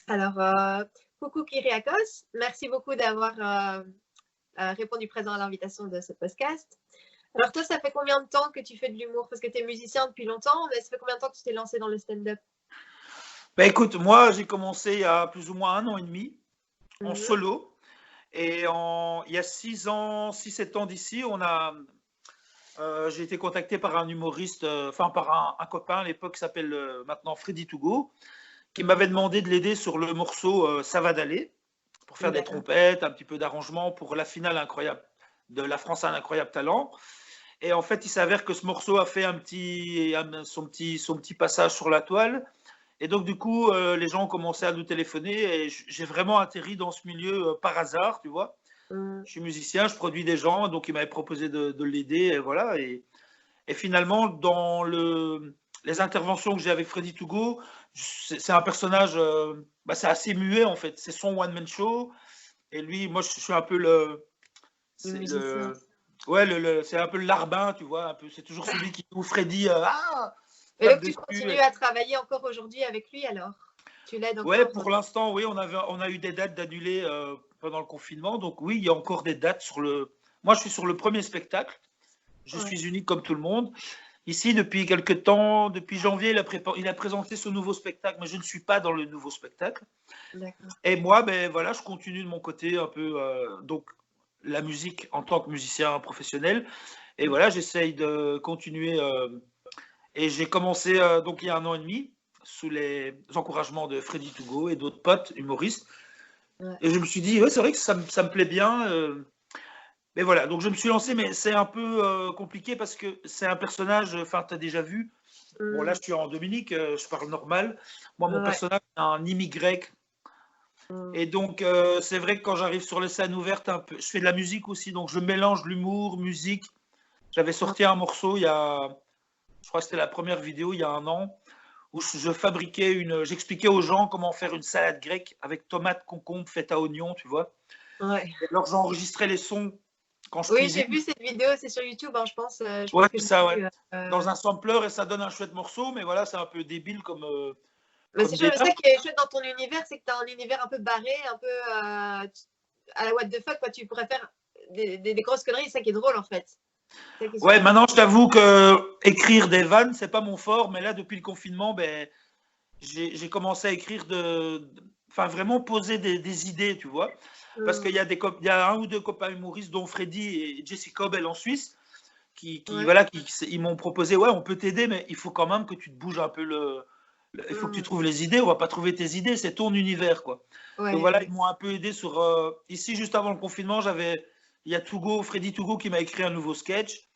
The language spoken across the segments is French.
Alors, coucou Kyriakos, merci beaucoup d'avoir répondu présent à l'invitation de ce podcast. Alors toi, ça fait combien de temps que tu fais de l'humour? Parce que tu es musicien depuis longtemps, mais ça fait combien de temps que tu t'es lancé dans le stand-up? Bah écoute, moi j'ai commencé il y a plus ou moins 1 an et demi en Mhm. solo. Et il y a 6 ans, 6-7 ans d'ici, j'ai été contacté par un humoriste, enfin par un copain à l'époque qui s'appelle maintenant Freddy Togo, qui m'avait demandé de l'aider sur le morceau Ça va d'aller, pour faire des D'accord. trompettes, un petit peu d'arrangement pour la finale incroyable de La France a un incroyable talent. Et en fait, il s'avère que ce morceau a fait son petit passage sur la toile. Et donc, du coup, les gens ont commencé à nous téléphoner et j'ai vraiment atterri dans ce milieu par hasard, tu vois. Mhm. Je suis musicien, je produis des gens, donc il m'avait proposé de l'aider, et voilà. Et finalement, dans les interventions que j'ai avec Freddy Togo, c'est un personnage, c'est assez muet en fait. C'est son one-man show. Et lui, moi, je suis un peu Le c'est musicien. ouais, c'est un peu le larbin, tu vois. Un peu, c'est toujours celui qui ou Freddy, Et tape donc tu dessus. continues à travailler encore aujourd'hui avec lui alors? Tu l'aides Ouais, encore? pour l'instant, oui, on a eu des dates d'annulées pendant le confinement. Donc oui, il y a encore des dates sur le. Moi, je suis sur le premier spectacle. Je Ouais, suis unique comme tout le monde. Ici, depuis quelques temps, depuis janvier, il a présenté ce nouveau spectacle, mais je ne suis pas dans le nouveau spectacle. d'accord. Et moi, ben voilà, je continue de mon côté un peu, donc la musique en tant que musicien professionnel. Et voilà, j'essaye de continuer. Et j'ai commencé donc il y a 1 an et demi sous les encouragements de Freddy Togo et d'autres potes humoristes. Ouais. Et je me suis dit, ouais, c'est vrai que ça me plaît bien. Mais voilà, donc je me suis lancé, mais c'est un peu compliqué parce que c'est un personnage, enfin, tu as déjà vu. Bon, là, Mhm. je suis en Dominique, je parle normal. Moi, mon Ouais. personnage, c'est un immigré. Mhm. Et donc, c'est vrai que quand j'arrive sur les scènes ouvertes, un peu, je fais de la musique aussi, donc je mélange l'humour, musique. J'avais sorti un morceau il y a, je crois que c'était la première vidéo il y a 1 an, où je fabriquais j'expliquais aux gens comment faire une salade grecque avec tomates, concombres, feta, oignon, tu vois. Ouais. Et alors, j'enregistrais les sons quand je Oui, j'ai cuisine. vu cette vidéo, c'est sur YouTube, hein, je Ouais, pense que c'est j'ai ça, ouais. vu. Dans un sampler et ça donne un chouette morceau, mais voilà, c'est un peu débile Mais c'est comme chouette, mais ça délire. qui est chouette dans ton univers, c'est que tu as un univers un peu barré, un peu à la what the fuck, quoi. Tu pourrais faire des grosses conneries, c'est ça qui est drôle en fait. C'est ça qui est Ouais, super drôle. maintenant, je t'avoue que écrire des vannes, c'est pas mon fort, mais là, depuis le confinement, ben, j'ai commencé à écrire enfin, vraiment poser des idées, tu vois. Parce qu'il Mm. y a il y a un ou deux copains humoristes, dont Freddy et Jesse Cobbel en Suisse, Ouais. voilà, ils m'ont proposé, ouais, on peut t'aider, mais il faut quand même que tu te bouges un peu il faut que tu Mm. trouves les idées, on va pas trouver tes idées, c'est ton univers, quoi. Donc Ouais, voilà, ils ouais. m'ont un peu aidé sur, ici, juste avant le confinement, il y a Freddy Togo qui m'a écrit un nouveau sketch.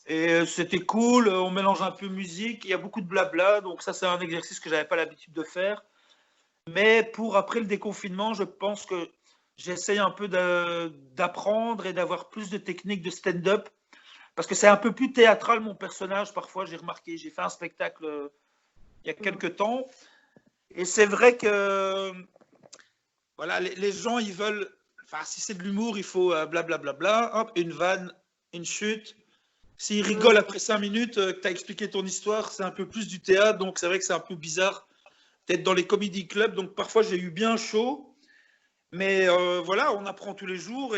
Et c'était cool, on mélange un peu musique, il y a beaucoup de blabla, donc ça c'est un exercice que j'avais pas l'habitude de faire. Mais pour après le déconfinement, je pense que j'essaye un peu d'apprendre et d'avoir plus de techniques de stand-up, parce que c'est un peu plus théâtral mon personnage parfois, j'ai remarqué. J'ai fait un spectacle il y a Mm. quelques temps, et c'est vrai que voilà, les gens ils veulent, enfin si c'est de l'humour, il faut blablabla, hop, une vanne, une chute. S'il rigole Mm. après 5 minutes, que tu as expliqué ton histoire, c'est un peu plus du théâtre, donc c'est vrai que c'est un peu bizarre d'être dans les comedy clubs. Donc parfois j'ai eu bien chaud, mais voilà, on apprend tous les jours.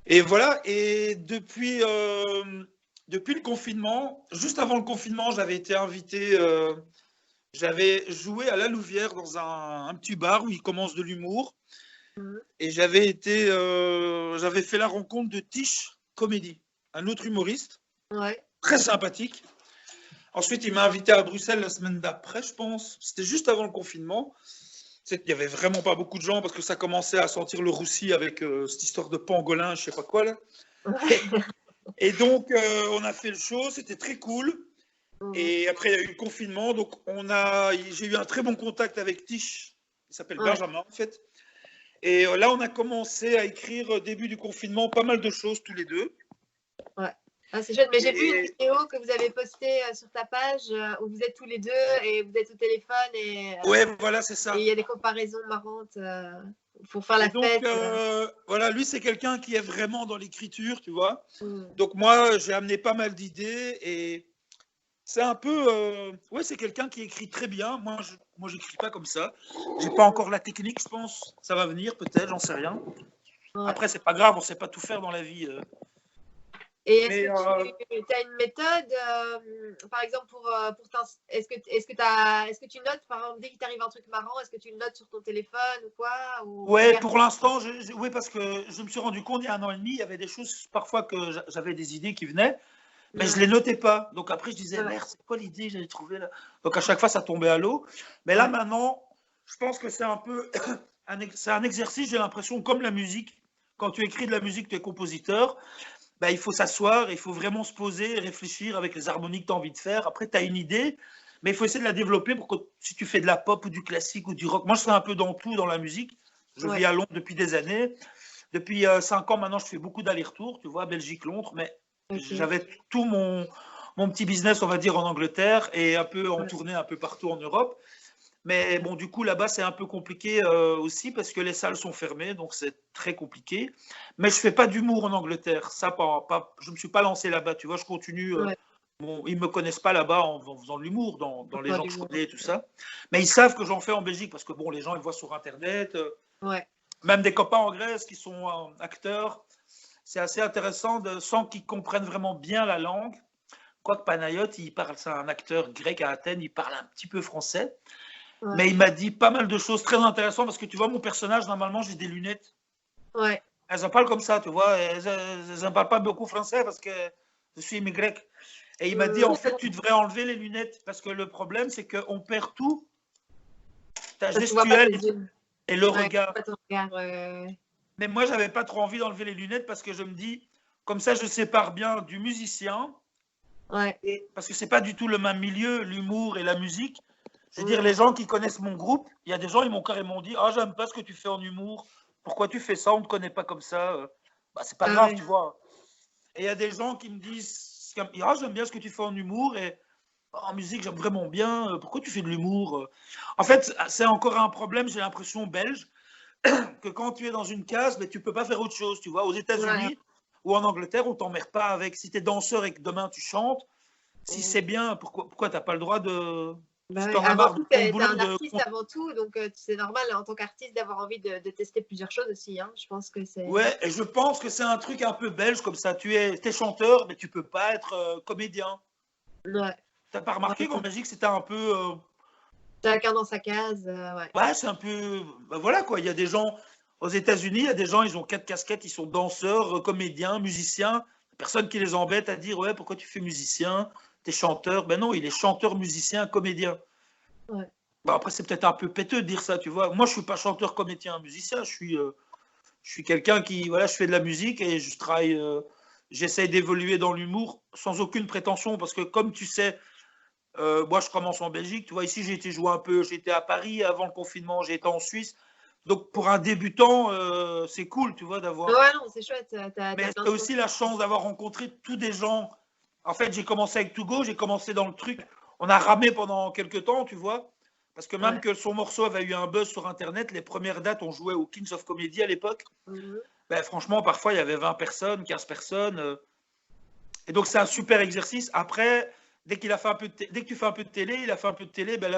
Et voilà, et depuis le confinement, juste avant le confinement, j'avais été invité, j'avais joué à La Louvière dans un petit bar où il commence de l'humour. Mm. Et j'avais fait la rencontre de Tish Comedy, un autre humoriste, Ouais. très sympathique. Ensuite, il m'a invité à Bruxelles la semaine d'après, je pense. C'était juste avant le confinement. Il n'y avait vraiment pas beaucoup de gens parce que ça commençait à sentir le roussi avec cette histoire de pangolin, je sais pas quoi là. Ouais. Et donc, on a fait le show, c'était très cool. Mm. Et après, il y a eu le confinement. Donc, j'ai eu un très bon contact avec Tish, il s'appelle Ouais. Benjamin en fait. Et là, on a commencé à écrire début du confinement pas mal de choses tous les deux. Ouais. Ah, c'est chouette. Mais j'ai vu une Et vidéo que vous avez postée sur ta page où vous êtes tous les deux et vous êtes au téléphone ouais, voilà, c'est et il ça. y a des comparaisons marrantes pour faire Et la donc, fête. voilà, lui, c'est quelqu'un qui est vraiment dans l'écriture, tu vois. Mm. Donc, moi, j'ai amené pas mal d'idées et c'est un peu. Ouais, c'est quelqu'un qui écrit très bien. moi, j'écris pas comme ça. J'ai pas encore la technique, je pense. Ça va venir, peut-être, j'en sais rien. Ouais. Après, c'est pas grave, on sait pas tout faire dans la vie. Et est-ce que tu as une méthode, par exemple, est-ce que tu notes, par exemple, dès qu'il t'arrive un truc marrant, est-ce que tu le notes sur ton téléphone ou quoi ou Ouais, pour l'instant, oui, parce que je me suis rendu compte il y a 1 an et demi, il y avait des choses parfois que j'avais des idées qui venaient, mais je les notais pas. Donc après, je disais, merde, c'est quoi l'idée que j'avais trouvée là? Donc à chaque fois, ça tombait à l'eau. Mais là, maintenant, je pense que c'est un peu, c'est un exercice, j'ai l'impression, comme la musique. Quand tu écris de la musique, tu es compositeur, ben, il faut s'asseoir, il faut vraiment se poser, réfléchir avec les harmonies que tu as envie de faire. Après, tu as une idée, mais il faut essayer de la développer pour que si tu fais de la pop ou du classique ou du rock, moi je fais un peu dans tout dans la musique. Je vis à Londres depuis des années. Depuis 5 ans maintenant, je fais beaucoup d'allers-retours, tu vois, Belgique-Londres, mais j'avais tout mon petit business, on va dire, en Angleterre et un peu en tournée un peu partout en Europe. Mais bon, du coup, là-bas, c'est un peu compliqué aussi parce que les salles sont fermées, donc c'est très compliqué. Mais je fais pas d'humour en Angleterre. Ça, je me suis pas lancé là-bas, tu vois, je continue. Ils me connaissent pas là-bas en faisant de l'humour, dans les gens que je connais et tout ça. Mais ils savent que j'en fais en Belgique parce que bon, les gens, ils voient sur Internet. Même des copains en Grèce qui sont acteurs. C'est assez intéressant sans qu'ils comprennent vraiment bien la langue. Quoique Panayote, c'est un acteur grec à Athènes, il parle un petit peu français. Mais il m'a dit pas mal de choses très intéressantes parce que tu vois, mon personnage, normalement, j'ai des lunettes. Elles en parlent comme ça, tu vois. Elles n'en parlent pas beaucoup français parce que je suis immigré. Et il m'a dit, en fait, tu devrais enlever les lunettes parce que le problème, c'est qu'on perd tout. Ta gestuelle et le regard. Mais moi, j'avais pas trop envie d'enlever les lunettes parce que je me dis, comme ça, je sépare bien du musicien. Parce que c'est pas du tout le même milieu, l'humour et la musique. Je veux dire, les gens qui connaissent mon groupe, il y a des gens, ils m'ont carrément dit, ah, j'aime pas ce que tu fais en humour. Pourquoi tu fais ça? On ne te connaît pas comme ça. Bah, c'est pas grave, tu vois. Et il y a des gens qui me disent, ah, j'aime bien ce que tu fais en humour et en musique, j'aime vraiment bien. Pourquoi tu fais de l'humour? En fait, c'est encore un problème, j'ai l'impression, belge, que quand tu es dans une case, mais tu peux pas faire autre chose, tu vois. Aux États-Unis ou en Angleterre, on t'emmerde pas avec. Si tu es danseur et que demain tu chantes, si c'est bien, pourquoi tu n'as pas le droit de. Avant tout, tu es un artiste avant tout, donc c'est normal en tant qu'artiste d'avoir envie de tester plusieurs choses aussi. Hein. Je pense que c'est. Ouais, et je pense que c'est un truc un peu belge comme ça. Tu es chanteur, mais tu peux pas être comédien. T'as pas remarqué qu'en Belgique c'était un peu. Chacun dans sa case. Ouais, c'est un peu. Ben voilà quoi. Il y a des gens aux États-Unis, il y a des gens, ils ont 4 casquettes, ils sont danseurs, comédiens, musiciens. Personne qui les embête à dire ouais, pourquoi tu fais musicien? T'es chanteur? Ben non, il est chanteur, musicien, comédien. Bon, après, c'est peut-être un peu péteux de dire ça, tu vois. Moi, je suis pas chanteur, comédien, musicien. Je suis quelqu'un qui, voilà, je fais de la musique et je travaille. J'essaie d'évoluer dans l'humour sans aucune prétention parce que, comme tu sais, moi, je commence en Belgique. Tu vois, ici, j'ai été jouer un peu. J'étais à Paris avant le confinement. J'ai été en Suisse. Donc, pour un débutant, c'est cool, tu vois, d'avoir. Ouais, non, c'est chouette. Mais c'est aussi la chance d'avoir rencontré tous des gens. En fait, j'ai commencé avec Togo, j'ai commencé dans le truc. On a ramé pendant quelques temps, tu vois. Parce que même que son morceau avait eu un buzz sur Internet, les premières dates, on jouait au Kings of Comedy à l'époque. Ben, franchement, parfois, il y avait 20 personnes, 15 personnes. Et donc, c'est un super exercice. Après, dès que tu fais un peu de télé, il a fait un peu de télé, ben,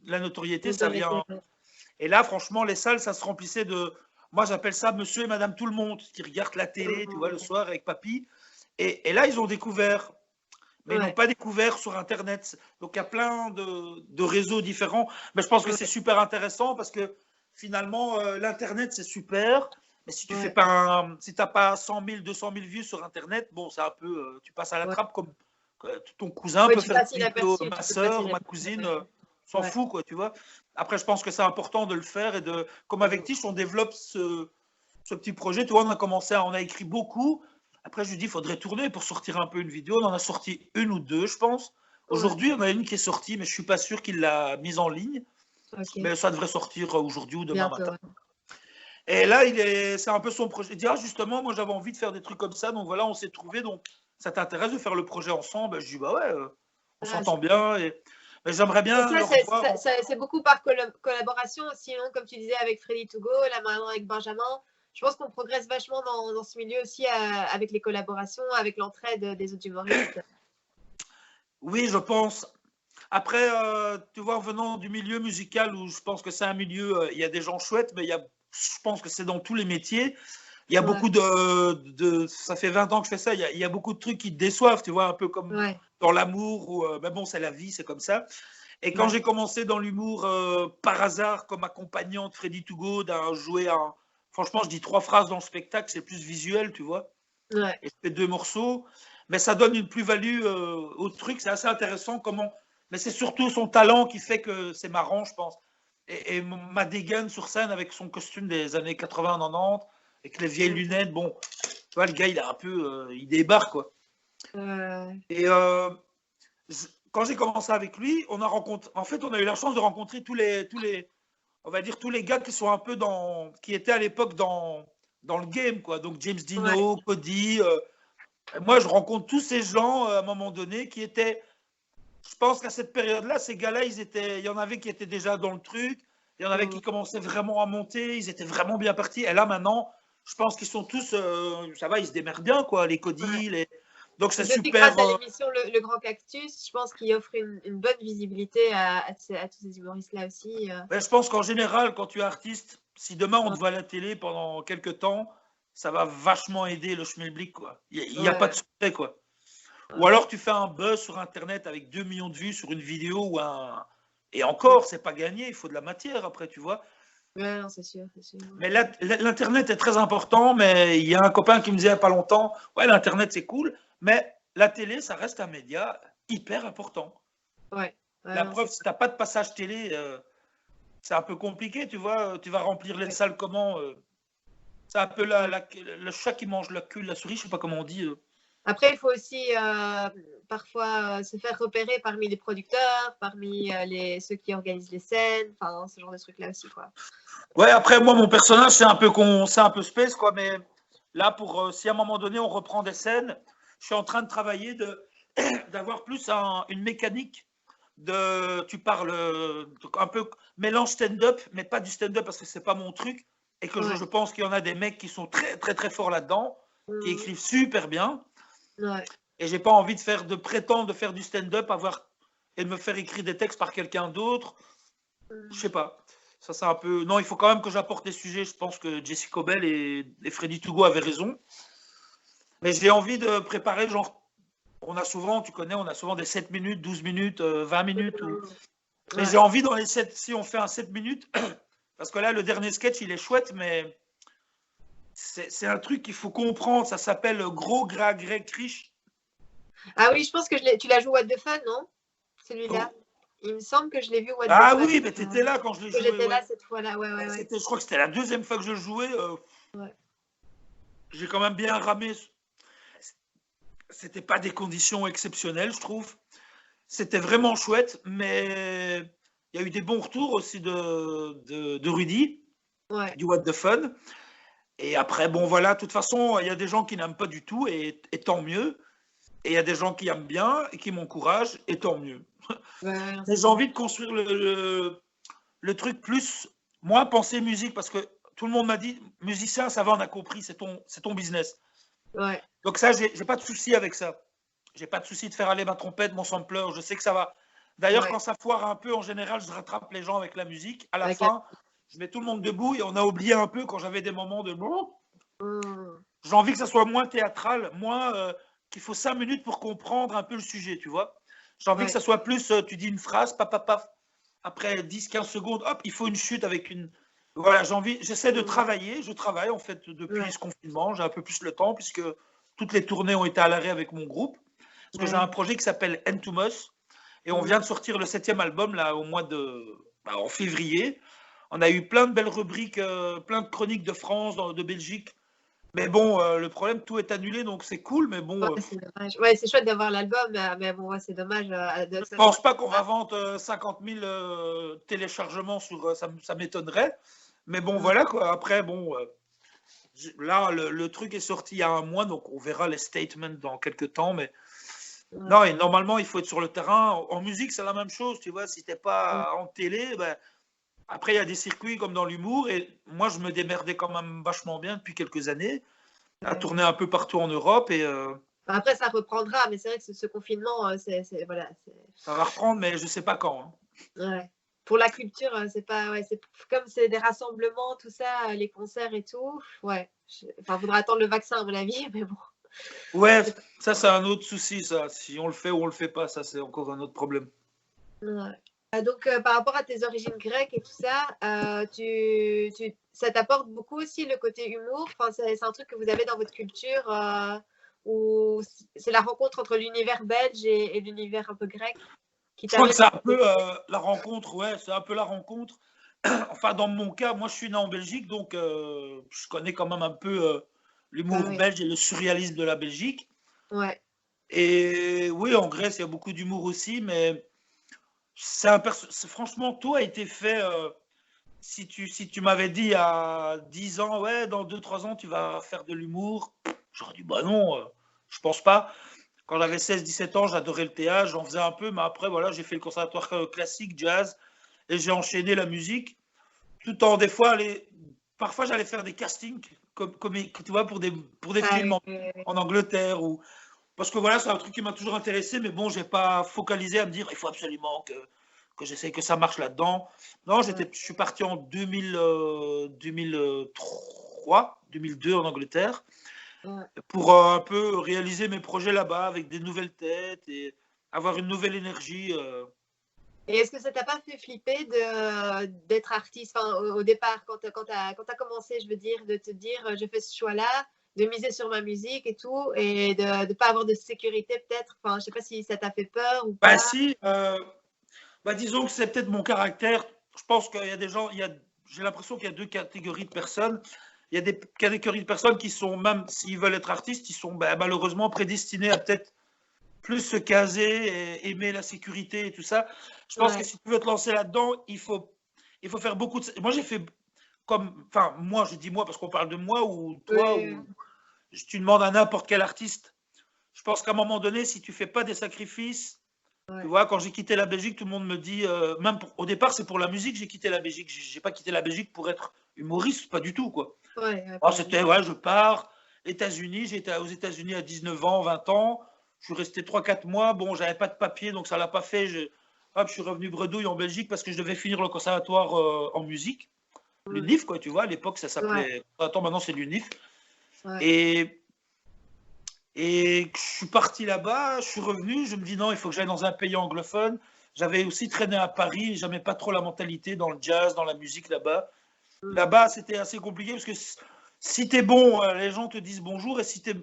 la notoriété, ça vient. Et là, franchement, les salles, ça se remplissait de. Moi, j'appelle ça monsieur et madame tout le monde qui regardent la télé, tu vois, le soir avec papy. Et là, ils ont découvert. Mais ils n'ont pas découvert sur Internet. Donc, il y a plein de réseaux différents. Mais je pense que c'est super intéressant parce que finalement, l'Internet, c'est super. Mais si tu fais pas si t'as pas 100 000, 200 000 vues sur Internet, bon, c'est un peu, tu passes à la trappe comme ton cousin peut faire des vidéos, ma soeur, ma cousine, s'en fout, quoi, tu vois. Après, je pense que c'est important de le faire et de, comme avec Tish, on développe ce petit projet. Tu vois, on a écrit beaucoup. Après, je lui dis, il faudrait tourner pour sortir un peu une vidéo. On en a sorti 1 ou 2, je pense. Aujourd'hui, on a une qui est sortie, mais je ne suis pas sûr qu'il l'a mise en ligne. Mais ça devrait sortir aujourd'hui ou demain matin. Et là, c'est un peu son projet. Il dit, ah, justement, moi, j'avais envie de faire des trucs comme ça. Donc voilà, on s'est trouvés. Donc, ça t'intéresse de faire le projet ensemble? Je dis, bah ouais, on s'entend bien. Mais j'aimerais bien le revoir. C'est beaucoup par collaboration. Sinon, comme tu disais, avec Freddy Togo, là maintenant avec Benjamin, je pense qu'on progresse vachement dans ce milieu aussi avec les collaborations, avec l'entraide des autres humoristes. Oui, je pense. Après, tu vois, en venant du milieu musical, où je pense que c'est un milieu, il y a des gens chouettes, mais je pense que c'est dans tous les métiers. Il y a Ouais, beaucoup ça fait 20 ans que je fais ça, il y a beaucoup de trucs qui te déçoivent, tu vois, un peu comme ouais, dans l'amour, mais bon, c'est la vie, c'est comme ça. Et quand ouais, j'ai commencé dans l'humour, par hasard, comme accompagnant de Freddy To Go, franchement, je dis 3 phrases dans le spectacle, c'est plus visuel, tu vois. ouais, Et je fais 2 morceaux, mais ça donne une plus-value au truc, c'est assez intéressant comment. Mais c'est surtout son talent qui fait que c'est marrant, je pense. Et ma dégaine sur scène avec son costume des années 80-90, avec les vieilles lunettes, bon, tu vois, le gars, il a un peu, il débarque, quoi. euh, Et quand j'ai commencé avec lui, en fait, on a eu la chance de rencontrer on va dire tous les gars qui sont un peu qui étaient à l'époque dans le game, quoi. Donc James ouais, Dino, Cody. Moi, je rencontre tous ces gens à un moment donné qui étaient. Je pense qu'à cette période-là, ces gars-là, il y en avait qui étaient déjà dans le truc, il y en avait qui commençaient vraiment à monter, ils étaient vraiment bien partis. Et là, maintenant, je pense qu'ils sont tous, ça va, ils se démerdent bien, quoi, les ouais. Cody, Donc c'est Et c'est aussi super. grâce à l'émission Le Grand Cactus, je pense qu'il offre une bonne visibilité à tous ces humoristes-là aussi. Ouais, je pense qu'en général, quand tu es artiste, si demain on Ouais, te voit à la télé pendant quelques temps, ça va vachement aider le schmilblick, quoi. Il n'y a pas de ouais, secret, quoi. Ou ouais, alors tu fais un buzz sur Internet avec 2 millions de vues sur une vidéo et encore, c'est pas gagné, il faut de la matière après, tu vois. ouais, non, c'est sûr, c'est sûr. Mais l'Internet est très important, mais il y a un copain qui me disait il n'y a pas longtemps, ouais, l'Internet c'est cool, mais la télé, ça reste un média hyper important. Ouais, ouais, La non, preuve, c'est si sûr. tu n'as pas de passage télé, c'est un peu compliqué, tu vois. Tu vas remplir les Ouais. salles comment c'est un peu Ouais. le chat qui mange la queue de la souris, je sais pas comment on dit. Après, il faut aussi parfois se faire repérer parmi les producteurs, parmi ceux qui organisent les scènes, enfin, ce genre de trucs-là aussi, quoi. Ouais, après, moi, mon personnage, c'est un peu space, quoi. Mais là, si à un moment donné, on reprend des scènes, je suis en train de travailler d'avoir plus une mécanique tu parles un peu mélange stand-up, mais pas du stand-up parce que c'est pas mon truc. Et que je Ouais. pense qu'il y en a des mecs qui sont très, très, très forts là-dedans, qui Mhm. écrivent super bien. Ouais. Et j'ai pas envie de prétendre de faire du stand-up, et de me faire écrire des textes par quelqu'un d'autre. Je Mhm. sais pas. Ça, c'est un peu. Non, il faut quand même que j'apporte des sujets. Je pense que Jessica Cobel et Freddy To Go avaient raison. Mais j'ai envie de préparer, genre, tu connais, on a souvent des 7 minutes, 12 minutes, 20 minutes. Mhm. Mais j'ai Ouais. envie dans les 7, si on fait un 7 minutes, parce que là, le dernier sketch, il est chouette, mais c'est un truc qu'il faut comprendre. Ça s'appelle Gros Gras Grec Riche. Ah oui, je pense que tu l'as joué What the Fun, non? Celui-là. Oh. Il me semble que je l'ai vu What the Ah Fun. oui, mais t'étais là quand je l'ai Que joué, j'étais ouais. là cette fois-là, ouais, ouais, ouais. Je crois que c'était la deuxième fois que je le jouais. Ouais. J'ai quand même bien ramé. C'était pas des conditions exceptionnelles, je trouve. C'était vraiment chouette, mais il y a eu des bons retours aussi de Rudy, Ouais. du What the Fun. Et après, bon voilà, de toute façon, il y a des gens qui n'aiment pas du tout, et tant mieux. Et il y a des gens qui aiment bien et qui m'encouragent, et tant mieux. Ouais, non, Mais c'est j'ai sûr. envie de construire le truc plus, moins penser musique, parce que tout le monde m'a dit, musicien, ça va, on a compris, c'est ton business. Ouais. Donc ça, j'ai pas de souci avec ça. J'ai pas de souci de faire aller ma trompette, mon sampler, je sais que ça va. D'ailleurs, Ouais. quand ça foire un peu, en général, je rattrape les gens avec la musique. À la Avec la... fin, je mets tout le monde debout, et on a oublié un peu quand j'avais des moments de bon. Mhm. J'ai envie que ça soit moins théâtral, moins qu'il faut 5 minutes pour comprendre un peu le sujet, tu vois. J'ai envie que Ouais. ça soit plus, tu dis une phrase, paf, paf, paf. Après 10-15 secondes, hop, il faut une chute avec une. Voilà, j'essaie de Mhm. travailler. Je travaille en fait depuis Ouais. ce confinement. J'ai un peu plus le temps puisque toutes les tournées ont été à l'arrêt avec mon groupe. Parce que j'ai un Ouais. projet qui s'appelle Entomos et on Mhm. vient de sortir le 7e album là en février. On a eu plein de belles rubriques, plein de chroniques de France, de Belgique. Mais bon, le problème, tout est annulé, donc c'est cool, mais Ouais, bon, c'est dommage. Ouais, c'est chouette d'avoir l'album, mais bon, ouais, c'est dommage de je ça soit. pense pas qu'on va vendre 50 000 téléchargements ça m'étonnerait. Mais bon, Ouais. voilà quoi. Après, bon, là, le truc est sorti il y a un mois, donc on verra les statements dans quelques temps. Mais Ouais. non, et normalement, il faut être sur le terrain. En musique, c'est la même chose, tu vois. Si t'es Ouais. pas en télé, ben, après, il y a des circuits comme dans l'humour. Et moi, je me démerdais quand même vachement bien depuis quelques années, à Ouais. tourner un peu partout en Europe. Après, ça reprendra, mais c'est vrai que ce confinement, voilà, Ça va reprendre, mais je sais pas quand. Hein. ouais. Pour la culture, c'est pas, ouais, c'est comme c'est des rassemblements, tout ça, les concerts et tout. Ouais, enfin, faudra attendre le vaccin à mon avis, mais bon. Ouais, ça c'est un autre souci, ça. Si on le fait ou on le fait pas, ça c'est encore un autre problème. Ouais. Donc, par rapport à tes origines grecques et tout ça, ça t'apporte beaucoup aussi le côté humour. Enfin, c'est un truc que vous avez dans votre culture où c'est la rencontre entre l'univers belge et l'univers un peu grec qui Je crois que t'amène c'est à... un peu la rencontre, ouais, c'est un peu la rencontre. Enfin, dans mon cas, moi je suis né en Belgique, donc je connais quand même un peu Bah l'humour oui, belge et le surréalisme de la Belgique. ouais, Et oui, en Grèce, il y a beaucoup d'humour aussi, mais franchement, tout a été fait. Si tu m'avais dit à 10 ans, ouais, dans 2 3 ans, tu vas faire de l'humour, j'aurais dit, bah non, je pense pas. Quand j'avais 16 17 ans, j'adorais le théâtre, j'en faisais un peu, mais après, voilà, j'ai fait le conservatoire classique, jazz, et j'ai enchaîné la musique, tout en des fois, parfois j'allais faire des castings, comme tu vois, pour des ah films oui, en Angleterre, parce que voilà, c'est un truc qui m'a toujours intéressé, mais bon, j'ai pas focalisé à me dire, il faut absolument que j'essaye que ça marche là-dedans. Non, je ouais, suis parti en 2003, 2002 en Angleterre ouais. pour un peu réaliser mes projets là-bas avec des nouvelles têtes et avoir une nouvelle énergie. Et est-ce que ça t'a pas fait flipper d'être artiste, enfin, au départ, quand t'as commencé, je veux dire, de te dire, je fais ce choix-là, de miser sur ma musique et tout, et de pas avoir de sécurité peut-être. Enfin, je sais pas si ça t'a fait peur ou Bah pas. si, bah disons que c'est peut-être mon caractère. Je pense qu'il y a des gens, j'ai l'impression qu'il y a deux catégories de personnes. Il y a des catégories de personnes qui sont, même s'ils veulent être artistes, ils sont malheureusement prédestinés à peut-être plus se caser et aimer la sécurité et tout ça. Je pense que Ouais, si tu veux te lancer là-dedans, il faut faire beaucoup de... Moi, j'ai fait comme... Enfin, moi, je dis moi parce qu'on parle de moi ou toi, oui, ou tu demandes à n'importe quel artiste. Je pense qu'à un moment donné, si tu fais pas des sacrifices, tu ouais, vois, quand j'ai quitté la Belgique, tout le monde me dit, au départ, c'est pour la musique, j'ai quitté la Belgique. J'ai pas quitté la Belgique pour être humoriste, pas du tout, quoi. ouais, ouais, Oh, pas la c'était, musique. ouais, je pars, États-Unis, j'étais aux États-Unis à 19 ans, 20 ans. Je suis resté 3 4 mois. Bon, j'avais pas de papier, donc ça l'a pas fait. Hop, je suis revenu bredouille en Belgique parce que je devais finir le conservatoire en musique. Ouais, L'UNIF, quoi, tu vois. À l'époque, ça ouais, s'appelait. Attends, maintenant, c'est l'UNIF. ouais, Et, et je suis parti là-bas, je suis revenu. Je me dis non, il faut que j'aille dans un pays anglophone. J'avais aussi traîné à Paris. J'aimais pas trop la mentalité dans le jazz, dans la musique là-bas. mm, Là-bas, c'était assez compliqué parce que si t'es bon, les gens te disent bonjour, et si t'es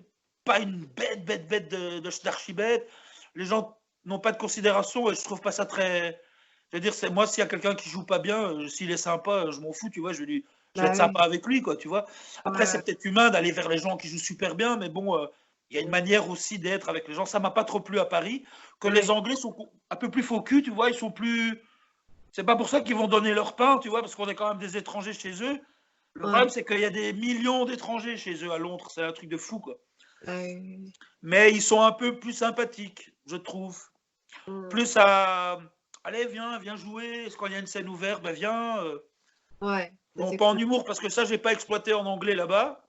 pas une bête d'archibête, les gens n'ont pas de considération et je trouve pas ça très. Je veux dire, c'est moi, s'il y a quelqu'un qui joue pas bien, s'il est sympa, je m'en fous, tu vois, je vais bah être oui, sympa avec lui, quoi, tu vois. ouais, Après, ouais, c'est peut-être humain d'aller vers les gens qui jouent super bien, mais bon, il y a une manière aussi d'être avec les gens. Ça m'a pas trop plu à Paris, que les ouais, Anglais sont un peu plus faux cul, tu vois, ils sont plus. C'est pas pour ça qu'ils vont donner leur pain, tu vois, parce qu'on est quand même des étrangers chez eux. Le problème, ouais, c'est qu'il y a des millions d'étrangers chez eux à Londres. C'est un truc de fou, quoi. ouais, Mais ils sont un peu plus sympathiques, je trouve. mm, Plus à. Allez, viens jouer. Est-ce qu'il y a une scène ouverte, ben viens. ouais, ça Bon, c'est pas en cool. humour, parce que ça, j'ai pas exploité en anglais là-bas.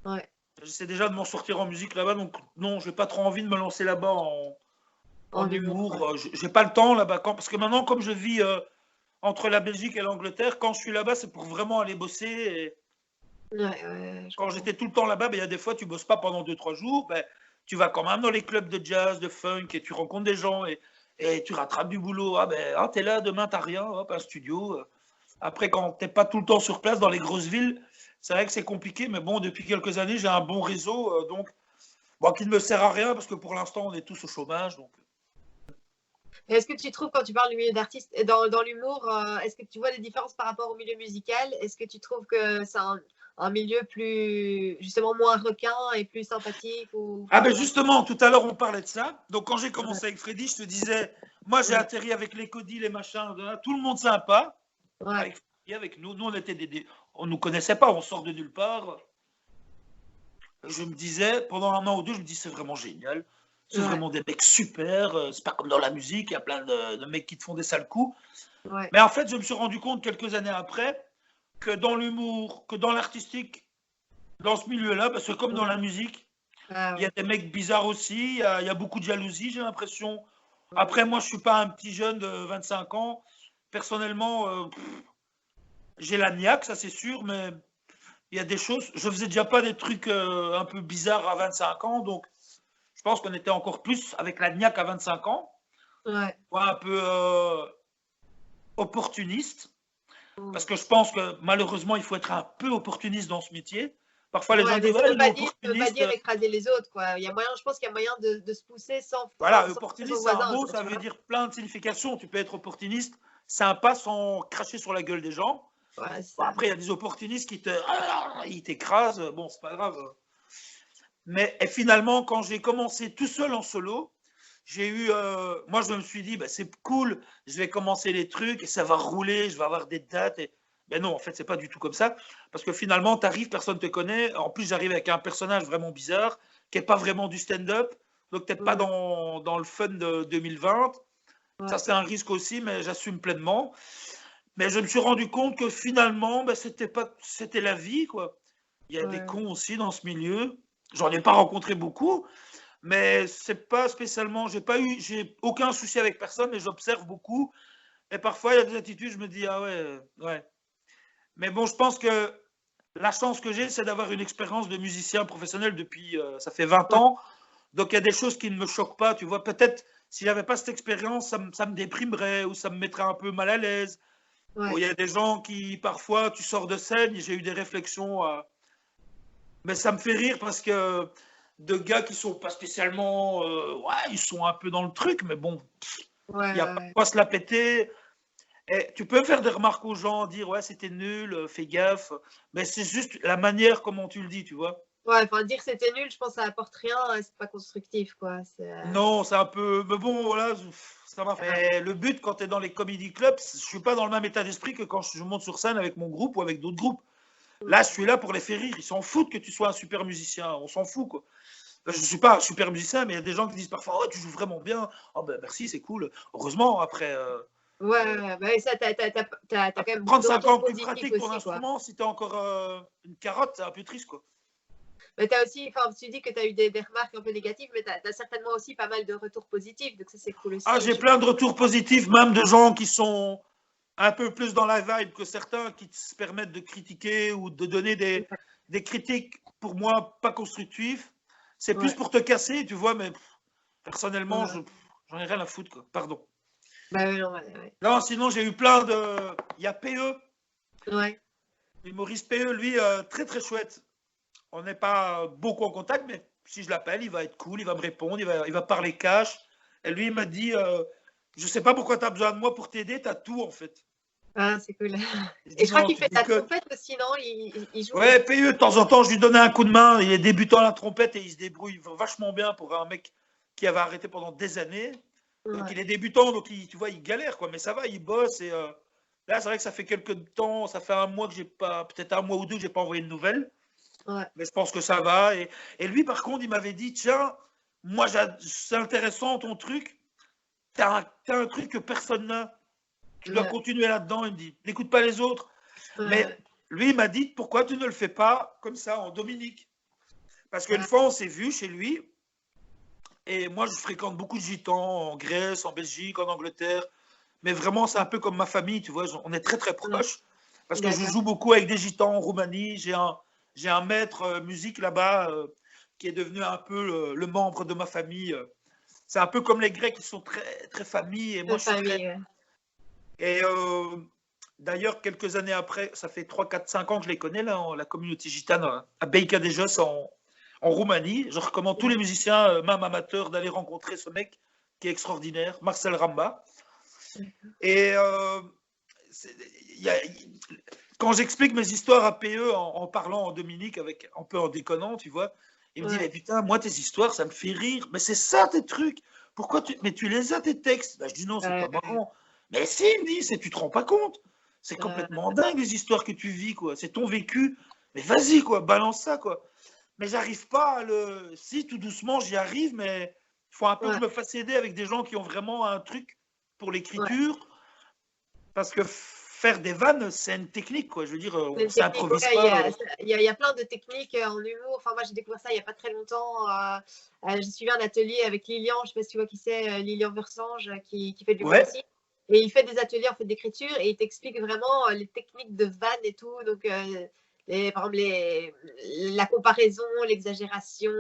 Ouais, J'essaie déjà de m'en sortir en musique là-bas, donc non, j'ai pas trop envie de me lancer là-bas en en humour, ouais, humour. J'ai pas le temps là-bas. Parce que maintenant, comme je vis entre la Belgique et l'Angleterre, quand je suis là-bas, c'est pour vraiment aller bosser. Et ouais, ouais, je quand comprends. j'étais tout le temps là-bas, il y a des fois, tu bosses pas pendant 2 3 jours, tu vas quand même dans les clubs de jazz, de funk, et tu rencontres des gens, et tu rattrapes du boulot. T'es là, demain, t'as rien, hop, un studio. Après, quand t'es pas tout le temps sur place dans les grosses villes, c'est vrai que c'est compliqué, mais bon, depuis quelques années, j'ai un bon réseau, donc, bon, qui ne me sert à rien, parce que pour l'instant, on est tous au chômage. Donc. Est-ce que tu trouves, quand tu parles du milieu d'artiste, dans l'humour, est-ce que tu vois des différences par rapport au milieu musical? Est-ce que tu trouves que c'est un milieu plus, justement, moins requin et plus sympathique ou, Ah enfin, ben voilà. justement, tout à l'heure, on parlait de ça. Donc, quand j'ai Ouais, commencé avec Freddy, je te disais, moi, j'ai ouais, atterri avec les Cody, les machins, tout le monde sympa. ouais, Avec nous. Nous, on était on nous connaissait pas, on sort de nulle part. Je me disais, pendant un an ou deux, je me dis, c'est vraiment génial. C'est ouais, vraiment des mecs super. C'est pas comme dans la musique, il y a plein de mecs qui te font des sales coups. ouais, Mais en fait, je me suis rendu compte quelques années après que dans l'humour, que dans l'artistique, dans ce milieu-là, parce que comme dans ouais, la musique, Ah Il y a ouais. des mecs bizarres aussi. Il y a beaucoup de jalousie, j'ai l'impression. Ouais. Après, moi, je suis pas un petit jeune de 25 ans. Personnellement, j'ai la niaque, ça c'est sûr, mais il y a des choses. Je faisais déjà pas des trucs un peu bizarres à 25 ans, donc je pense qu'on était encore plus avec la niaque à 25 ans. Ouais. Ouais, un peu opportuniste. Parce Mm. que je pense que malheureusement, il faut être un peu opportuniste dans ce métier. Parfois, les gens Ouais, mais disent, ouais, il est ça veut pas opportuniste. dire écraser les autres, quoi. Il y a moyen, je pense qu'il y a moyen de se pousser Voilà, sans pousser son opportuniste, c'est un voisin, mot, quoi, ça tu veut vois. dire plein de significations. Tu peux être opportuniste, sympa, sans cracher sur la gueule des gens. Ouais, c'est Bon, ça. après, il y a des opportunistes qui ils t'écrasent. Bon, c'est pas grave. Mais et finalement, quand j'ai commencé tout seul en solo, j'ai eu, moi, je me suis dit, bah, c'est cool, je vais commencer les trucs et ça va rouler, je vais avoir des dates. Ben non, en fait, c'est pas du tout comme ça. Parce que finalement, tu arrives, personne ne te connaît. En plus, j'arrive avec un personnage vraiment bizarre, qui n'est pas vraiment du stand-up. Donc, tu n'es pas Mm. dans le fun de 2020. Ça, Ouais. c'est un risque aussi, mais j'assume pleinement. Mais je me suis rendu compte que finalement, ben, c'était la vie, quoi. Il y a des Ouais. cons aussi dans ce milieu. J'en ai pas rencontré beaucoup, mais c'est pas spécialement. J'ai aucun souci avec personne, mais j'observe beaucoup. Et parfois, il y a des attitudes, je me dis, ah ouais, ouais. Mais bon, je pense que la chance que j'ai, c'est d'avoir une expérience de musicien professionnel depuis, ça fait 20 Ouais. ans. Donc, il y a des choses qui ne me choquent pas, tu vois. Peut-être, si j'avais pas cette expérience, ça me déprimerait ou ça me mettrait un peu mal à l'aise. Bon, Ouais. il y a des gens qui, parfois, tu sors de scène, j'ai eu des réflexions, mais ça me fait rire parce que de gars qui sont pas spécialement, ouais, ils sont un peu dans le truc, mais bon, Ouais, il n'y a ouais, pas de ouais. quoi se la péter. Et tu peux faire des remarques aux gens, dire ouais, c'était nul, fais gaffe, mais c'est juste la manière comment tu le dis, tu vois. Ouais, enfin, dire que c'était nul, je pense que ça apporte rien, c'est pas constructif, quoi. Non, c'est un peu. Mais bon, voilà, ça m'a Ouais. fait. Le but, quand tu es dans les comedy clubs, je suis pas dans le même état d'esprit que quand je monte sur scène avec mon groupe ou avec d'autres groupes. Là, je suis là pour les faire rire. Ils s'en foutent que tu sois un super musicien. On s'en fout, quoi. Je ne suis pas un super musicien, mais il y a des gens qui disent parfois oh, tu joues vraiment bien. Oh, ben merci, c'est cool. Heureusement, Ouais, euh, ouais, bah, et ça, t'as quand après même beaucoup de 35 retours ans que tu positifs pratiques ton aussi, quoi. instrument, si tu es encore une carotte, c'est un peu triste, quoi. Mais t'as aussi, enfin, tu dis que t'as eu des remarques un peu négatives, mais t'as certainement aussi pas mal de retours positifs, donc ça, c'est cool Ah, aussi, j'ai je plein de pense. retours positifs, même de gens qui sont un peu plus dans la vibe que certains qui se permettent de critiquer ou de donner des critiques, pour moi, pas constructives. C'est plus Ouais, pour te casser, tu vois, mais personnellement, ouais. j'en ai rien à foutre, quoi. Pardon. Bah ouais, non, ouais, ouais. Non, sinon, j'ai eu plein de. Il y a PE, Ouais, Maurice PE, lui, très très chouette. On n'est pas beaucoup en contact, mais si je l'appelle, il va être cool, il va me répondre, il va parler cash. Et lui, il m'a dit je sais pas pourquoi tu as besoin de moi pour t'aider, tu as tout en fait. ah, c'est cool. Je Et dis je crois non, qu'il tu fait de la déconnes. trompette aussi, non? Il joue Ouais, aussi. PE, de temps en temps, je lui donnais un coup de main. Il est débutant à la trompette et il se débrouille vachement bien pour un mec qui avait arrêté pendant des années. Donc Ouais, il est débutant, donc tu vois, il galère, quoi. Mais ça va, il bosse. Et là, c'est vrai que ça fait quelques temps, ça fait un mois que j'ai pas, peut-être un mois ou deux que j'ai pas envoyé de nouvelles. ouais, Mais je pense que ça va. Et lui, par contre, il m'avait dit tiens, moi, c'est intéressant ton truc. T'as un truc que personne n'a. Tu dois ouais, continuer là-dedans. Il me dit n'écoute pas les autres. Mais ouais, lui, il m'a dit pourquoi tu ne le fais pas comme ça en Dominique. Parce qu'une ouais, fois, on s'est vu chez lui. Et moi, je fréquente beaucoup de gitans en Grèce, en Belgique, en Angleterre. Mais vraiment, c'est un peu comme ma famille, tu vois. On est très, très ouais. proches. Parce que je D'accord. joue beaucoup avec des gitans en Roumanie. J'ai un maître musique là-bas qui est devenu un peu le membre de ma famille. C'est un peu comme les Grecs qui sont très, très famille. Et De moi, je suis très. famille, ouais. Et d'ailleurs, quelques années après, ça fait 3, 4, 5 ans que je les connais, là, la communauté gitane à Beica de Jos en Roumanie. Je recommande tous les musiciens, même amateurs, d'aller rencontrer ce mec qui est extraordinaire, Marcel Ramba. Et y a, quand j'explique mes histoires à PE en parlant en Dominique, avec, un peu en déconnant, tu vois, il me dit, mais Ouais, putain, moi, tes histoires, ça me fait rire. Mais c'est ça, tes trucs. Mais tu les as, tes textes. Ben, je dis, non, c'est pas ouais, marrant. Mais si, il me dit, tu te rends pas compte. C'est ouais, complètement dingue, les histoires que tu vis, quoi. C'est ton vécu. Mais vas-y, quoi, balance ça, quoi. Mais j'arrive pas à le. Si, tout doucement, j'y arrive, mais il faut un peu que ouais, je me fasse aider avec des gens qui ont vraiment un truc pour ouais, l'écriture. Parce que faire des vannes, c'est une technique, quoi. Je veux dire, C'est une ça technique, improvise ouais, pas. il y a plein de techniques en humour. Enfin, moi, j'ai découvert ça il n'y a pas très longtemps. J'ai suivi un atelier avec Lilian, je ne sais pas si tu vois qui c'est, Lilian Versange, qui fait de l'humour Ouais. aussi. Et il fait des ateliers en fait d'écriture et il t'explique vraiment les techniques de vannes et tout. Donc, par exemple, la comparaison, l'exagération,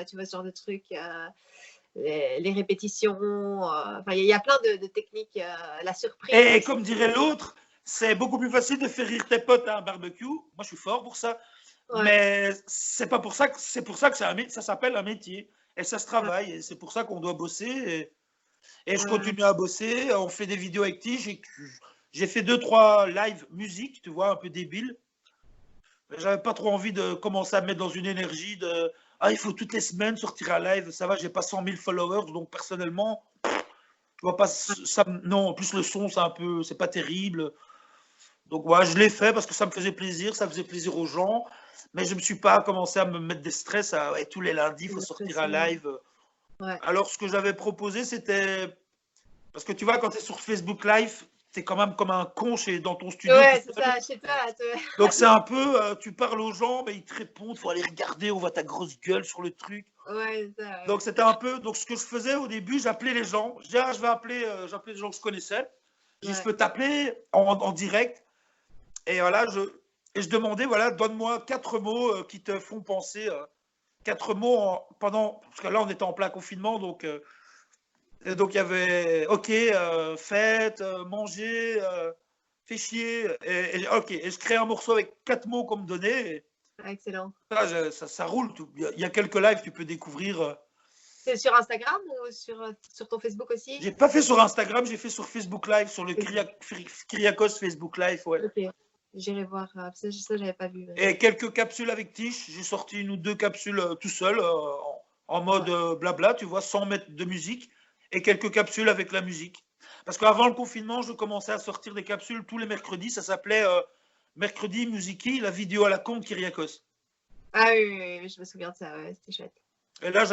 tu vois, ce genre de trucs. Les répétitions, enfin, il y a plein de techniques, la surprise Et aussi. comme dirait l'autre, c'est beaucoup plus facile de faire rire tes potes à un barbecue. Moi, je suis fort pour ça. Ouais, Mais c'est pas pour ça que ça s'appelle un métier. Et ça se ouais, travaille. Et c'est pour ça qu'on doit bosser. Et je ouais, continue à bosser. On fait des vidéos avec Tige. J'ai fait 2-3 live musique, tu vois, un peu débile. J'avais pas trop envie de commencer à me mettre dans une énergie de ah, il faut toutes les semaines sortir un live. Ça va, j'ai pas 100 000 followers. Donc personnellement, je vois pas ça. Non, en plus, le son, c'est pas terrible. Donc, ouais, je l'ai fait parce que ça me faisait plaisir, ça faisait plaisir aux gens. Mais je ne me suis pas commencé à me mettre des stress. Ouais, tous les lundis, il faut la sortir un pression. live. Ouais. Alors, ce que j'avais proposé, c'était. Parce que tu vois, quand tu es sur Facebook Live, tu es quand même comme un con dans ton studio tout Ouais, c'est seul. ça, chez toi. Donc, c'est un peu. Tu parles aux gens, mais ils te répondent, il faut aller regarder, on voit ta grosse gueule sur le truc. Ouais, c'est ça, Donc, ouais. c'était un peu. Donc, ce que je faisais au début, j'appelais les gens. Je dis, ah, je vais appeler, j'appelais les gens que je connaissais. Je dis, je Ouais. peux t'appeler en direct. Et voilà, je demandais, voilà, donne-moi 4 mots qui te font penser, 4 mots pendant, parce que là on était en plein confinement, donc il y avait, ok, fête, manger, fait chier, ok, et je crée un morceau avec 4 mots qu'on me donnait, et Excellent. ça roule, il y a quelques lives, tu peux découvrir. C'est sur Instagram ou sur ton Facebook aussi? J'ai pas fait sur Instagram, j'ai fait sur Facebook Live, sur le Facebook. Kyriakos Facebook Live, ouais. Ok, j'irai voir. Ça, j'avais pas vu. Et quelques capsules avec Tish. J'ai sorti 1 ou 2 capsules tout seul, en mode Ouais. blabla, tu vois, sans mettre de musique. Et quelques capsules avec la musique. Parce qu'avant le confinement, je commençais à sortir des capsules tous les mercredis. Ça s'appelait Mercredi Musiki, la vidéo à la con de Kyriakos. Ah oui, oui, oui, je me souviens de ça, ouais, c'était chouette. Et là,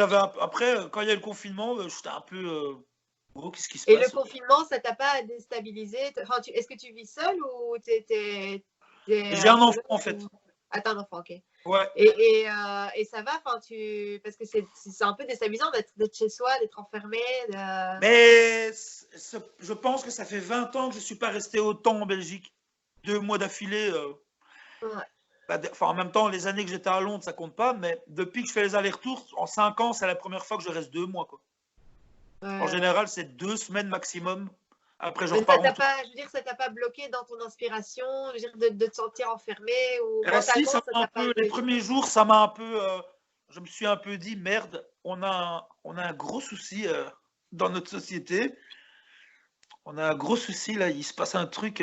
après, quand il y a eu le confinement, j'étais un peu. Oh, qu'est-ce qui se Et le passe? confinement, ça t'a pas déstabilisé? Enfin, est-ce que tu vis seul ou t'es J'ai en un enfant, coloc en fait. Ah, t'as un enfant, ok. Ouais. Et ça va, enfin, parce que c'est un peu déstabilisant d'être chez soi, d'être enfermé. Mais je pense que ça fait 20 ans que je ne suis pas resté autant en Belgique. 2 mois d'affilée. Ouais, Enfin, en même temps, les années que j'étais à Londres, ça compte pas, mais depuis que je fais les allers-retours, en 5 ans, c'est la première fois que je reste 2 mois, quoi. En ouais. général, c'est 2 semaines maximum. Après, je Mais repars en tour. je veux dire, ça t'a pas bloqué dans ton inspiration, je veux dire, de te sentir enfermé ou Si, mentalement, ça ça m'a un t'a pas peu, les empêché. premiers jours, ça m'a un peu. Je me suis un peu dit, merde, on a un gros souci dans notre société. On a un gros souci, là, il se passe un truc.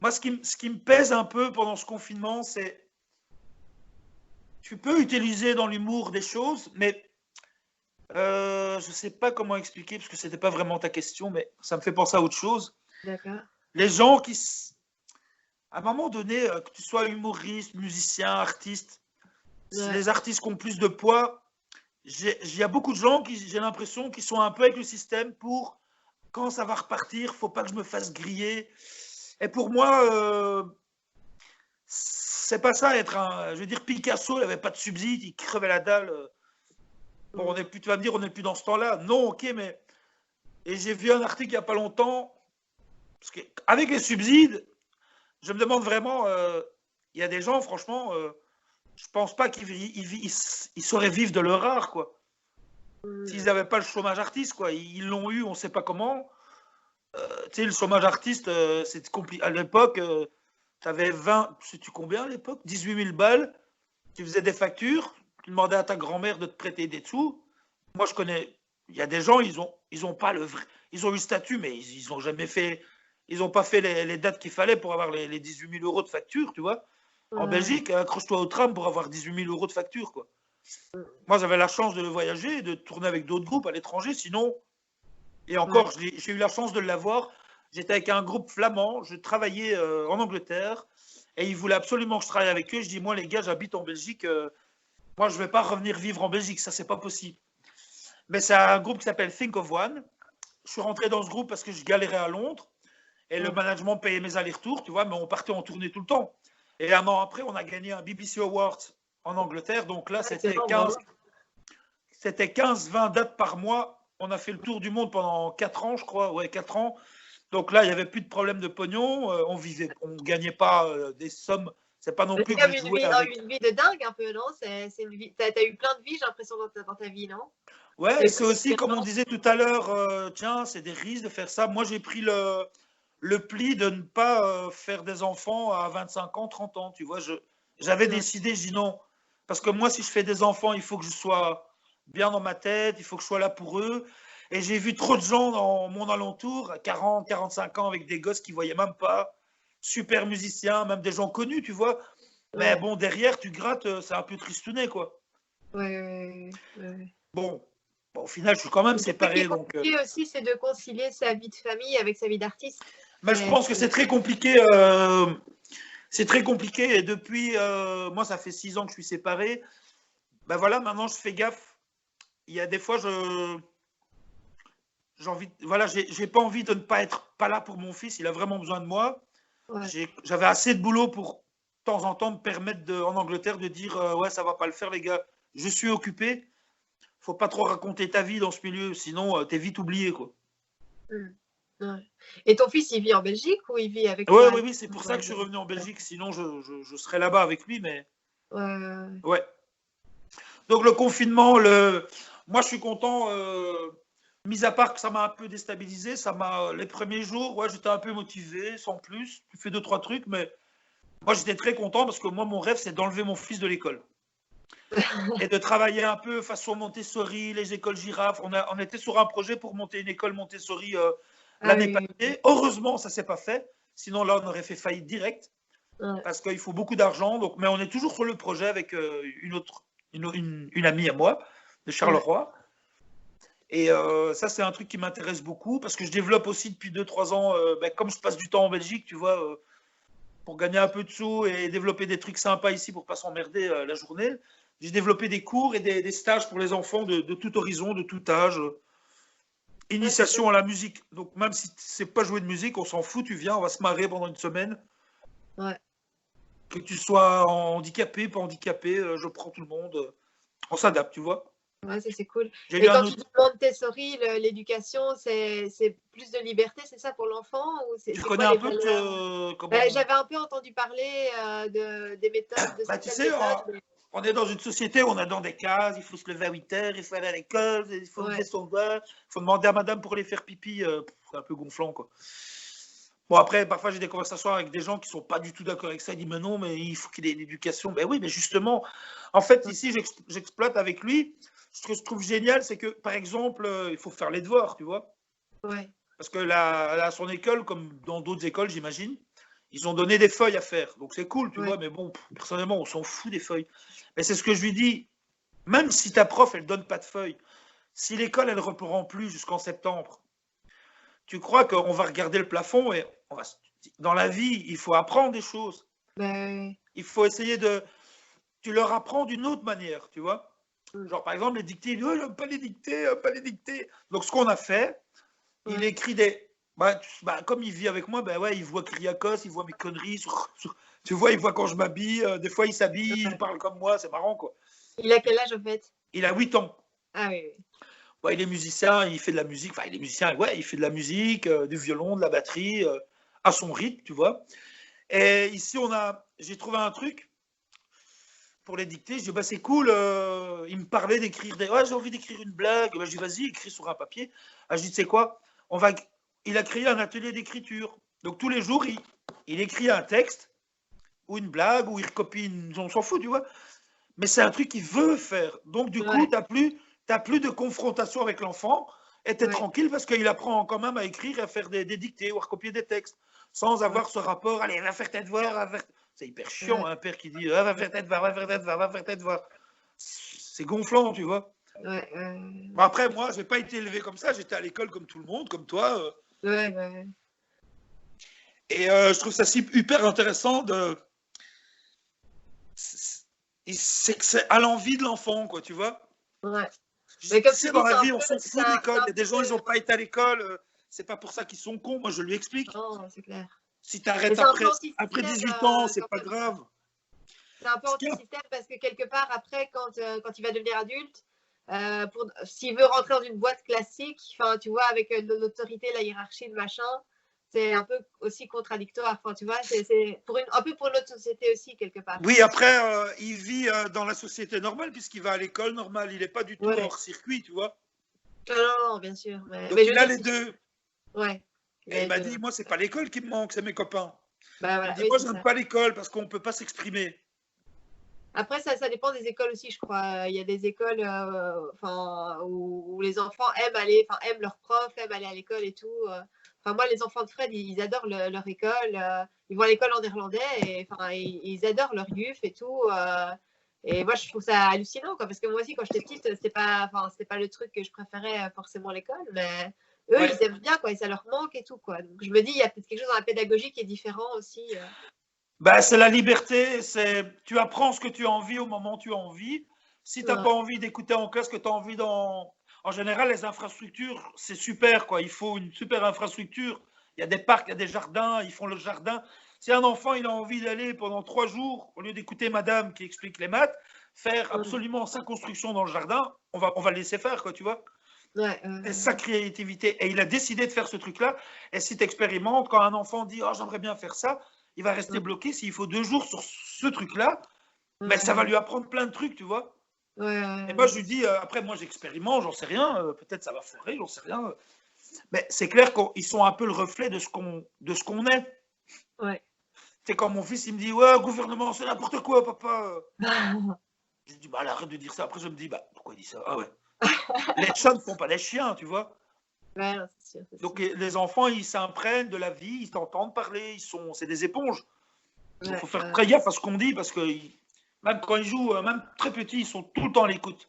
Moi, ce qui me pèse un peu pendant ce confinement, c'est. Tu peux utiliser dans l'humour des choses, mais je sais pas comment expliquer parce que c'était pas vraiment ta question, mais ça me fait penser à autre chose. D'accord. Les gens à un moment donné, que tu sois humoriste, musicien, artiste, Ouais. les artistes qui ont plus de poids, il y a beaucoup de gens qui, j'ai l'impression, qui sont un peu avec le système pour quand ça va repartir, faut pas que je me fasse griller. Et pour moi, c'est pas ça être un. Je veux dire, Picasso, il avait pas de subside, il crevait la dalle. Bon, on est plus, tu vas me dire, on n'est plus dans ce temps-là. Non, ok, mais. Et j'ai vu un article il n'y a pas longtemps, parce qu'avec les subsides, je me demande vraiment, il y a des gens, franchement, je pense pas qu'ils sauraient vivre de leur art, quoi. S'ils n'avaient pas le chômage artiste, quoi. Ils l'ont eu, on ne sait pas comment. Tu sais, le chômage artiste, c'est compliqué. À l'époque, tu avais 20, sais-tu combien à l'époque? 18 000 balles. Tu faisais des factures, tu demandais à ta grand-mère de te prêter des sous. Moi, je connais, il y a des gens, ils ont pas le vrai, ils ont eu le statut, mais ils ont jamais fait, ils n'ont pas fait les dates qu'il fallait pour avoir les 18 000 euros de facture, tu vois. En Ouais. Belgique, accroche-toi au tram pour avoir 18 000 euros de facture, quoi. Moi, j'avais la chance de voyager et de tourner avec d'autres groupes à l'étranger, sinon, et Ouais. encore, j'ai eu la chance de l'avoir. J'étais avec un groupe flamand, je travaillais en Angleterre, et ils voulaient absolument que je travaille avec eux. Je dis, moi, les gars, j'habite en Belgique, moi, je ne vais pas revenir vivre en Belgique, ça, c'est pas possible. Mais c'est un groupe qui s'appelle Think of One. Je suis rentré dans ce groupe parce que je galérais à Londres. Et le management payait mes allers-retours, tu vois, mais on partait en tournée tout le temps. Et un an après, on a gagné un BBC Awards en Angleterre. Donc là, c'était 15-20 dates par mois. On a fait le tour du monde pendant 4 ans, je crois. Ouais, 4 ans. Donc là, il n'y avait plus de problème de pognon. On ne gagnait pas des sommes. C'est pas non plus que je jouais avec... une vie de dingue un peu, non? T'as eu plein de vies, j'ai l'impression, dans ta vie, non? Ouais, c'est aussi, comme on disait tout à l'heure, tiens, c'est des risques de faire ça. Moi, j'ai pris le pli de ne pas faire des enfants à 25 ans, 30 ans. Tu vois, j'avais décidé, je dis non. Parce que moi, si je fais des enfants, il faut que je sois bien dans ma tête, il faut que je sois là pour eux. Et j'ai vu trop de gens dans mon alentour, à 40, 45 ans, avec des gosses qui ne voyaient même pas, super musiciens, même des gens connus, tu vois. Mais bon, derrière, tu grattes, c'est un peu tristounet, quoi. Ouais. Bon, au final, je suis quand même séparé. Ce qui est compliqué aussi, c'est de concilier sa vie de famille avec sa vie d'artiste. Mais je pense que c'est très compliqué. C'est très compliqué. Et depuis, moi, ça fait 6 ans que je suis séparé. Ben voilà, maintenant, je fais gaffe. Il y a des fois, j'ai pas envie de ne pas être pas là pour mon fils. Il a vraiment besoin de moi. Ouais. J'avais assez de boulot pour, de temps en temps, me permettre en Angleterre de dire ouais, ça va pas le faire, les gars. Je suis occupé. Faut pas trop raconter ta vie dans ce milieu, sinon t'es vite oublié, quoi. Ouais. Et ton fils, il vit en Belgique ou il vit avec toi? Oui, c'est pour ça que je suis revenu en Belgique. Sinon, je serais là-bas avec lui, mais. Ouais. Donc le confinement, moi je suis content. Mis à part que ça m'a un peu déstabilisé, les premiers jours, ouais, j'étais un peu motivé, sans plus. Tu fais 2-3 trucs, mais moi j'étais très content parce que moi mon rêve c'est d'enlever mon fils de l'école et de travailler un peu façon Montessori, les écoles girafes. On était sur un projet pour monter une école Montessori l'année passée. Heureusement, ça s'est pas fait. Sinon là, on aurait fait faillite direct parce qu'il faut beaucoup d'argent. Donc, mais on est toujours sur le projet avec une amie à moi de Charleroi. Et ça, c'est un truc qui m'intéresse beaucoup parce que je développe aussi depuis 2-3 ans, comme je passe du temps en Belgique, tu vois, pour gagner un peu de sous et développer des trucs sympas ici pour pas s'emmerder la journée. J'ai développé des cours et des stages pour les enfants de tout horizon, de tout âge. Initiation à la musique. Donc même si c'est pas jouer de musique, on s'en fout, tu viens, on va se marrer pendant une semaine. Ouais. Que tu sois handicapé, pas handicapé, je prends tout le monde. On s'adapte, tu vois. Ouais, c'est cool. Et quand tu dis Montessori, l'éducation, c'est plus de liberté, c'est ça pour l'enfant ou tu connais un peu J'avais un peu entendu parler des méthodes. Tu sais, on est dans une société où on est dans des cases, il faut se lever à 8 heures, il faut aller à l'école, il faut lever son doigt, il faut demander à madame pour aller faire pipi. C'est un peu gonflant, quoi. Bon, après, parfois, j'ai des conversations avec des gens qui ne sont pas du tout d'accord avec ça. Ils disent, mais non, mais il faut qu'il ait une éducation. Ben oui, mais justement, en fait, ici, j'exploite avec lui. Ce que je trouve génial, c'est que, par exemple, il faut faire les devoirs, tu vois. Ouais. Parce que là, à son école, comme dans d'autres écoles, j'imagine, ils ont donné des feuilles à faire. Donc, c'est cool, tu vois. Mais bon, personnellement, on s'en fout des feuilles. Mais c'est ce que je lui dis. Même si ta prof, elle ne donne pas de feuilles, si l'école, elle ne reprend plus jusqu'en septembre, tu crois qu'on va regarder le plafond et dans la vie, il faut apprendre des choses. Il faut essayer tu leur apprends d'une autre manière, tu vois. Genre, par exemple, les dictées, il dit, oh, j'aime pas les dictées, pas les dictées. Donc, ce qu'on a fait, il écrit des... comme il vit avec moi, ouais, il voit Kyriakos, il voit mes conneries, tu vois, il voit quand je m'habille, des fois, il s'habille, il parle comme moi, c'est marrant, quoi. Il a quel âge, en fait? Il a 8 ans. Ah oui. Ouais, il est musicien, il fait de la musique, enfin, il est musicien, ouais, il fait de la musique, du violon, de la batterie, à son rythme, tu vois. Et ici, j'ai trouvé un truc pour les dictées. Je dis, c'est cool. Il me parlait d'écrire ouais, j'ai envie d'écrire une blague. Je dis, vas-y, écris sur un papier. Je dis, tu sais quoi, il a créé un atelier d'écriture. Donc, tous les jours, il écrit un texte ou une blague ou il recopie on s'en fout, tu vois. Mais c'est un truc qu'il veut faire. Donc, du coup, tu n'as plus de confrontation avec l'enfant et tu es tranquille parce qu'il apprend quand même à écrire et à faire des dictées ou à recopier des textes sans avoir ce rapport. Allez, va faire tes devoirs. C'est hyper chiant, un père qui dit va faire tes devoirs, va faire tes devoirs. C'est gonflant, tu vois. Bon, après, moi, je n'ai pas été élevé comme ça. J'étais à l'école comme tout le monde, comme toi. Et je trouve ça hyper intéressant de. C'est que c'est à l'envie de l'enfant, quoi, tu vois. Ouais. Mais comme tu sais, dans la vie, on s'en fout de l'école. Il y a des gens, ils n'ont pas été à l'école. C'est pas pour ça qu'ils sont cons. Moi, je lui explique. Non, c'est clair. Si tu Mais arrêtes c'est un peu après anti-système 18 ans, c'est quand pas même. grave. C'est un peu Ce qu'il y a- anti-système parce que quelque part, après, quand il va devenir adulte, s'il veut rentrer dans une boîte classique, enfin, tu vois, avec l'autorité, la hiérarchie, le machin, c'est un peu aussi contradictoire. Enfin, tu vois, c'est un peu pour notre société aussi, quelque part. Oui, après, il vit dans la société normale puisqu'il va à l'école normale. Il n'est pas du tout Ouais. hors circuit, tu vois. Non, bien sûr. Donc, Mais il a les deux. Ouais. Et il m'a dit, moi, c'est pas l'école qui me manque, c'est mes copains. Bah, Il voilà. me dit, Oui, moi, c'est j'aime ça. pas l'école parce qu'on ne peut pas s'exprimer. Après, ça dépend des écoles aussi, je crois. Il y a des écoles où les enfants aiment leurs profs, aiment aller à l'école et tout. Enfin, moi, les enfants de Fred, ils adorent leur école. Ils vont à l'école en néerlandais et ils adorent leur YUF et tout. Et moi, je trouve ça hallucinant, quoi, parce que moi aussi, quand j'étais petite, c'était pas le truc que je préférais forcément l'école, mais eux, Ouais. ils aiment bien, quoi, et ça leur manque et tout, quoi. Donc, je me dis, il y a peut-être quelque chose dans la pédagogie qui est différent aussi. Ben, c'est la liberté, tu apprends ce que tu as envie au moment où tu as envie. Si tu n'as pas envie d'écouter en classe, que tu as envie En général, les infrastructures, c'est super, quoi. Il faut une super infrastructure. Il y a des parcs, il y a des jardins, ils font le jardin. Si un enfant il a envie d'aller pendant 3 jours, au lieu d'écouter madame qui explique les maths, faire absolument sa construction dans le jardin, on va le laisser faire, quoi, tu vois. C'est sa créativité. Et il a décidé de faire ce truc-là. Et si tu expérimentes, quand un enfant dit « Oh, j'aimerais bien faire ça », il va rester bloqué s'il faut 2 jours sur ce truc-là. Mais ça va lui apprendre plein de trucs, tu vois. Et moi, je lui dis, après, moi, j'expérimente, j'en sais rien. Peut-être ça va foirer, j'en sais rien. Mais c'est clair qu'ils sont un peu le reflet de ce qu'on est. Ouais. C'est quand mon fils, il me dit, ouais, gouvernement, c'est n'importe quoi, papa. Je lui dis, bah, arrête de dire ça. Après, je me dis, bah, pourquoi il dit ça? Ah ouais. Les chats ne font pas les chiens, tu vois. Ouais, c'est sûr. Donc, les enfants, ils s'imprègnent de la vie, ils t'entendent parler, c'est des éponges. Il faut faire très gaffe à ce qu'on dit parce que même quand ils jouent, même très petits, ils sont tout le temps à l'écoute.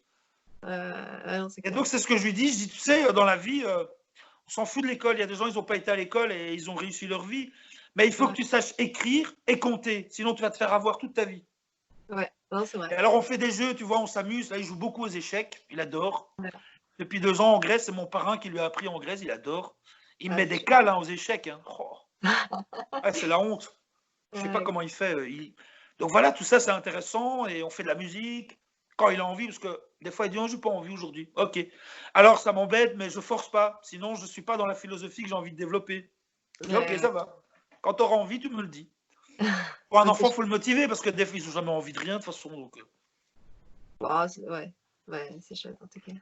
Et donc, c'est ce que je lui dis. Je dis, tu sais, dans la vie, on s'en fout de l'école. Il y a des gens, ils n'ont pas été à l'école et ils ont réussi leur vie. Mais il faut que tu saches écrire et compter. Sinon, tu vas te faire avoir toute ta vie. Ouais, non, c'est vrai. Et alors, on fait des jeux, tu vois, on s'amuse. Là, il joue beaucoup aux échecs. Il adore. Ouais. Depuis 2 ans en Grèce, c'est mon parrain qui lui a appris en Grèce. Il adore. Il met des cales aux échecs. Hein. Oh. Ah, c'est la honte. Je ne sais pas comment il fait. Donc voilà, tout ça, c'est intéressant. Et on fait de la musique quand il a envie. Parce que des fois, il dit, oh, je n'ai pas envie aujourd'hui. OK. Alors, ça m'embête, mais je ne force pas. Sinon, je ne suis pas dans la philosophie que j'ai envie de développer. Je dis, OK, ça va. Quand tu auras envie, tu me le dis. Pour un enfant, il faut le motiver parce que des fois, ils n'ont jamais envie de rien de toute façon. Donc... Ouais, c'est chouette en tout cas.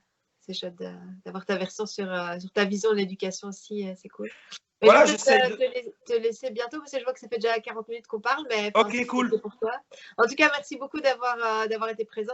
C'est chouette d'avoir ta version sur ta vision de l'éducation aussi, c'est cool. Mais voilà, je vais te laisser bientôt parce que je vois que ça fait déjà 40 minutes qu'on parle. Mais ok, cool. Pour toi. En tout cas, merci beaucoup d'avoir été présent.